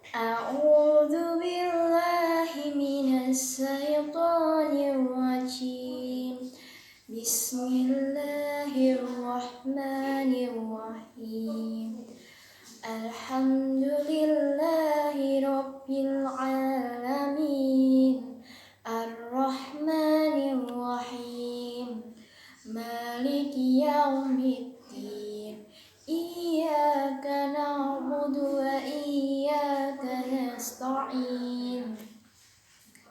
A'udzu billahi minasy syaithanir rajim. Bismillahirrahmanirrahim. Alhamdulillahi rabbil alamin. Ar-Rahmanir Rahim. Maliki yaumiddin. Iyyaka na'budu wa iyyaka nasta'in.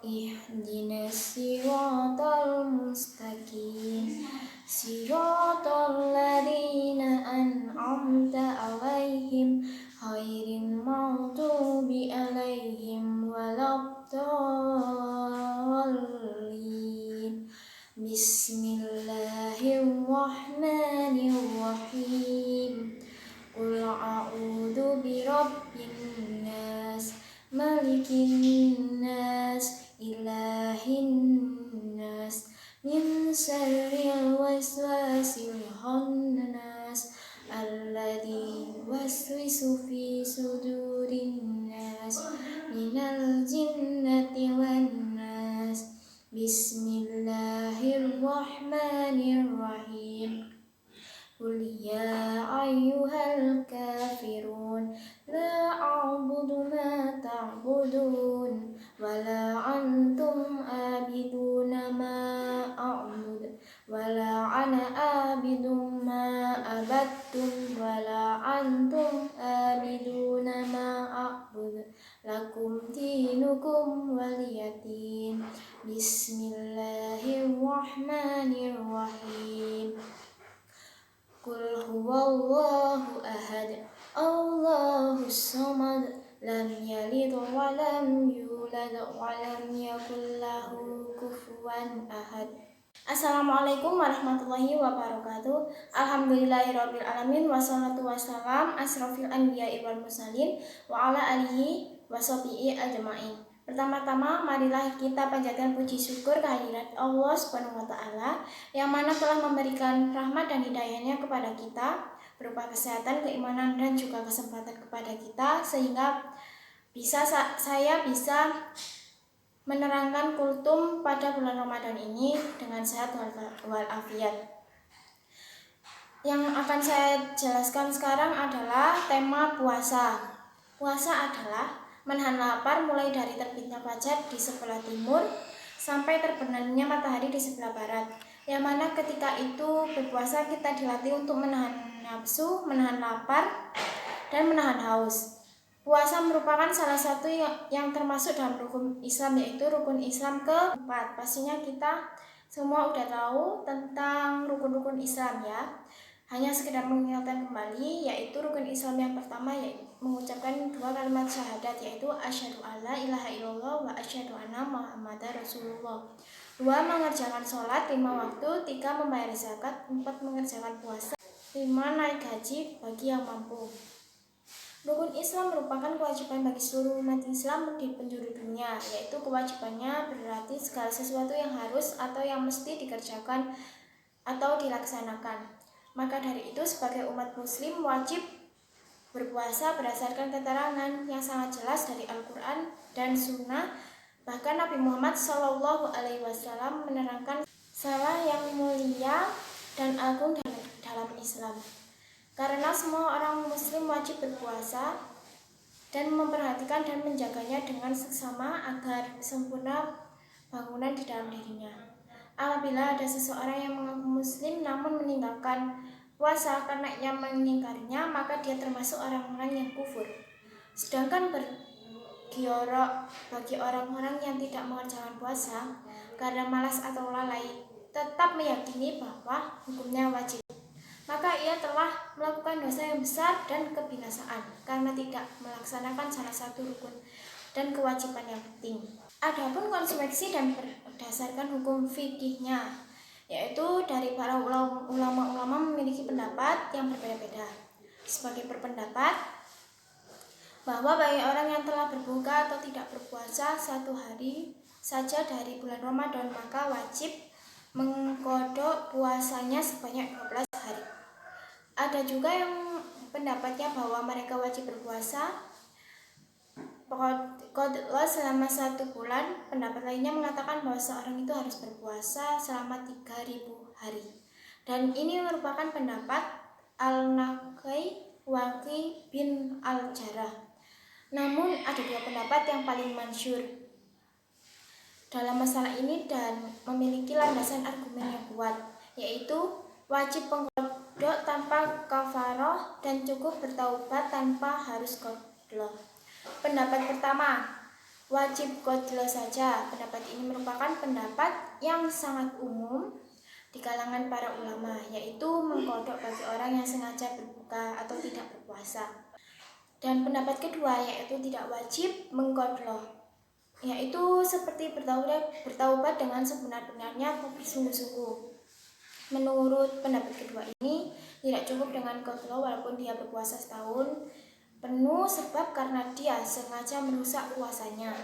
Ihdinas siratal mustaqim. Siratal ladzina an'amta 'alaihim ghairil maghdubi 'alaihim waladdallin. Bismillahirrahmanirrahim. Qul a'udzu birabbin nas, malikin nas, ilahin nas, min syarril waswasil khannas, alladzi yuwaswisu fi sudurin nas, minal jinnati wan nas. Bismillahirrahmanirrahim. Qul ya ayyuhal kafirun, la a'budu ma ta'budun, wala antum abiduna ma a'bud, wala ana abidum ma abattum, wala antum abiduna ma a'bud, lakum dinukum waliyadin. Bismillahirrahmanirrahim. Qul huwallahu ahad, Allahus samad, lam yalid wa lam yulad wa lam yakul lahu kufuwan ahad. Assalamualaikum warahmatullahi wabarakatuh. Alhamdulillahirabbil alamin, wassalatu wassalam asrofil anbiya'i wal mursalin wa ala alihi washabihi ajmain. Pertama-tama, marilah kita panjatkan puji syukur kehadirat Allah Subhanahu wa Ta'ala yang mana telah memberikan rahmat dan hidayahnya kepada kita berupa kesehatan, keimanan, dan juga kesempatan kepada kita sehingga saya bisa menerangkan kultum pada bulan Ramadan ini dengan sehat walafiat. Yang akan saya jelaskan sekarang adalah tema puasa. Puasa adalah menahan lapar mulai dari terbitnya fajar di sebelah timur sampai terbenamnya matahari di sebelah barat. Yang mana ketika itu berpuasa kita dilatih untuk menahan nafsu, menahan lapar, dan menahan haus. Puasa merupakan salah satu yang termasuk dalam rukun Islam, yaitu rukun Islam keempat. Pastinya kita semua udah tahu tentang rukun-rukun Islam ya. Hanya sekedar mengingatkan kembali, yaitu rukun Islam yang pertama yaitu mengucapkan dua kalimat syahadat, yaitu asyhadu alla ilaha illallah wa asyhadu anna muhammadar rasulullah. 2. Mengerjakan sholat 5 waktu. 3. Membayar zakat. 4. Mengerjakan puasa. 5. Naik haji bagi yang mampu. Rukun Islam merupakan kewajiban bagi seluruh umat Islam di penjuru dunia, yaitu kewajibannya berarti segala sesuatu yang harus atau yang mesti dikerjakan atau dilaksanakan. Maka dari itu sebagai umat muslim wajib berpuasa berdasarkan keterangan yang sangat jelas dari Al-Quran dan Sunnah. Bahkan Nabi Muhammad SAW menerangkan salah yang mulia dan agung dalam Islam. Karena semua orang muslim wajib berpuasa dan memperhatikan dan menjaganya dengan seksama agar sempurna bangunan di dalam dirinya. Apabila ada seseorang yang mengaku muslim namun meninggalkan puasa karena ia mengingkarinya, maka dia termasuk orang-orang yang kufur. Sedangkan bagi orang-orang yang tidak mengerjakan puasa karena malas atau lalai, tetap meyakini bahwa hukumnya wajib, maka ia telah melakukan dosa yang besar dan kebinasaan karena tidak melaksanakan salah satu rukun dan kewajiban yang penting. Adapun konsekuensi dan berdasarkan hukum fikihnya, yaitu dari para ulama-ulama memiliki pendapat yang berbeda-beda. Sebagai berpendapat bahwa bagi orang yang telah berbuka atau tidak berpuasa 1 hari saja dari bulan Ramadan, maka wajib mengkodok puasanya sebanyak 12 hari. Ada juga yang pendapatnya bahwa mereka wajib berpuasa Qadha selama 1 bulan. Pendapat lainnya mengatakan bahwa seorang itu harus berpuasa selama 3000 hari. Dan ini merupakan pendapat Al-Naqi Waqi bin Al-Jarrah. Namun ada 2 pendapat yang paling masyhur dalam masalah ini dan memiliki landasan argumen yang kuat, yaitu wajib pengqadha tanpa kafaroh dan cukup bertaubat tanpa harus qadha. Pendapat pertama, wajib qadha saja. Pendapat ini merupakan pendapat yang sangat umum di kalangan para ulama, yaitu mengqadha bagi orang yang sengaja berbuka atau tidak berpuasa. Dan pendapat kedua yaitu tidak wajib mengqadha, yaitu seperti bertaubat dengan sebenar-benarnya atau bersungguh-sungguh. Menurut pendapat kedua ini, tidak cukup dengan qadha walaupun dia berpuasa setahun penuh sebab karena dia sengaja merusak puasanya.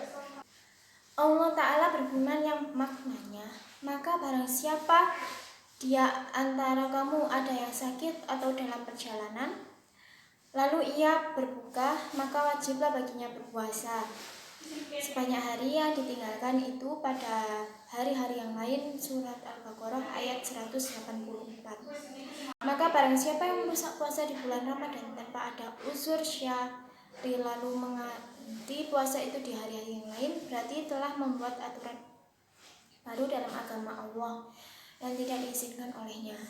Allah Ta'ala berfirman yang maknanya, maka barang siapa di antara kamu ada yang sakit atau dalam perjalanan, lalu ia berbuka, maka wajiblah baginya berpuasa sebanyak hari yang ditinggalkan itu pada hari-hari yang lain. Surat Al-Baqarah ayat 184. Maka barang siapa yang merusak puasa di bulan Ramadan tanpa ada uzur syar'i lalu mengganti puasa itu di hari-hari yang lain, berarti telah membuat aturan baru dalam agama Allah yang tidak diizinkan olehnya.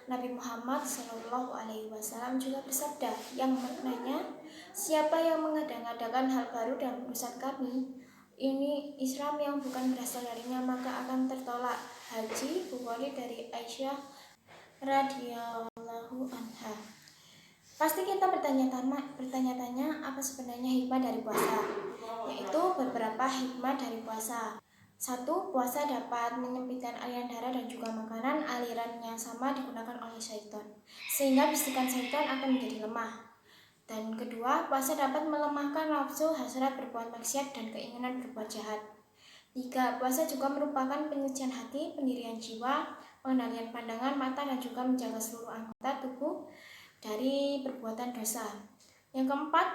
Nabi Muhammad SAW juga bersabda yang maknanya, siapa yang mengada-ngadakan hal baru dalam urusan kami, ini Islam yang bukan berasal darinya, maka akan tertolak. Haji Bukhari dari Aisyah radhiyallahu anha. Pasti kita bertanya-tanya apa sebenarnya hikmah dari puasa, yaitu beberapa hikmah dari puasa. 1. Puasa dapat menyempitkan aliran darah dan juga makanan. Aliran yang sama digunakan oleh syaitan, sehingga bisikan syaitan akan menjadi lemah. Dan kedua, puasa dapat melemahkan nafsu, hasrat berbuat maksiat dan keinginan berbuat jahat. 3. Puasa juga merupakan penyucian hati, pendirian jiwa, pengendalian pandangan, mata, dan juga menjaga seluruh anggota tubuh dari perbuatan dosa. Yang keempat,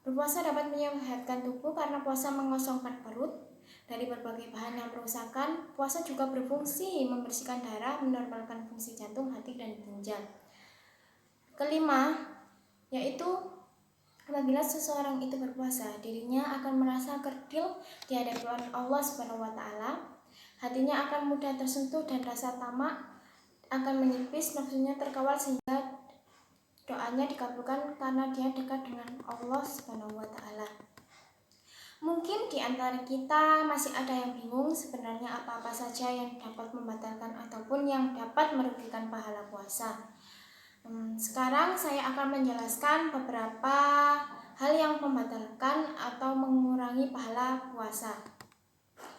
berpuasa dapat menyehatkan tubuh karena puasa mengosongkan perut dari berbagai bahan yang merusakkan. Puasa juga berfungsi membersihkan darah, menormalkan fungsi jantung, hati, dan ginjal. Kelima, yaitu apabila seseorang itu berpuasa, dirinya akan merasa kerdil di hadapan Allah SWT. Hatinya akan mudah tersentuh dan rasa tamak akan menipis, nafsunya terkawal sehingga doanya dikabulkan karena dia dekat dengan Allah SWT. Mungkin di antara kita masih ada yang bingung sebenarnya apa-apa saja yang dapat membatalkan ataupun yang dapat merugikan pahala puasa. Sekarang saya akan menjelaskan beberapa hal yang membatalkan atau mengurangi pahala puasa.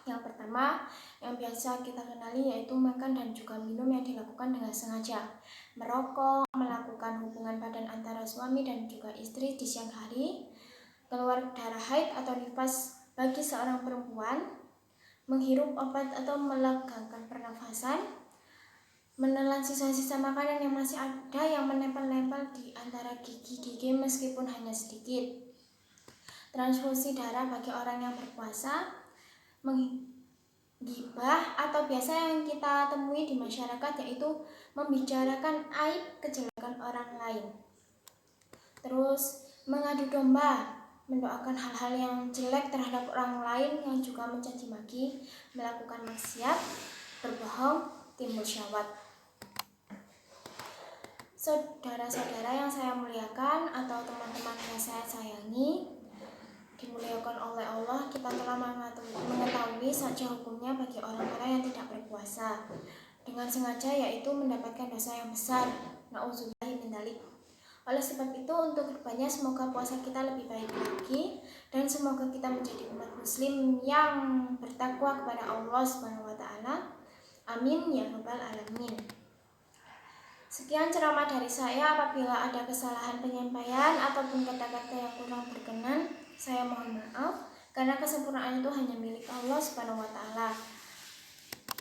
Yang pertama, yang biasa kita kenali yaitu makan dan juga minum yang dilakukan dengan sengaja. Merokok, melakukan hubungan badan antara suami dan juga istri di siang hari, keluar darah haid atau nifas bagi seorang perempuan, menghirup obat atau melegakan pernafasan, menelan sisa-sisa makanan yang masih ada yang menempel-nempel di antara gigi-gigi meskipun hanya sedikit, transfusi darah bagi orang yang berpuasa, menggibah atau biasa yang kita temui di masyarakat yaitu membicarakan aib kejelekan orang lain, terus mengadu domba, mendoakan hal-hal yang jelek terhadap orang lain yang juga mencaci maki, melakukan maksiat, berbohong, timbul syahwat. Saudara-saudara yang saya muliakan atau teman-teman yang saya sayangi, dimuliakan oleh Allah, kita telah mengetahui saja hukumnya bagi orang-orang yang tidak berpuasa dengan sengaja, yaitu mendapatkan dosa yang besar. Na'udzubillahi min dzalik. Oleh sebab itu, untuk kedepannya semoga puasa kita lebih baik lagi dan semoga kita menjadi umat muslim yang bertakwa kepada Allah SWT. Amin ya rabbal alamin. Sekian ceramah dari saya. Apabila ada kesalahan penyampaian ataupun kata-kata yang kurang berkenan, saya mohon maaf karena kesempurnaan itu hanya milik Allah SWT.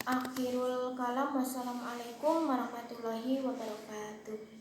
Akhirul kalam, wassalamualaikum warahmatullahi wabarakatuh.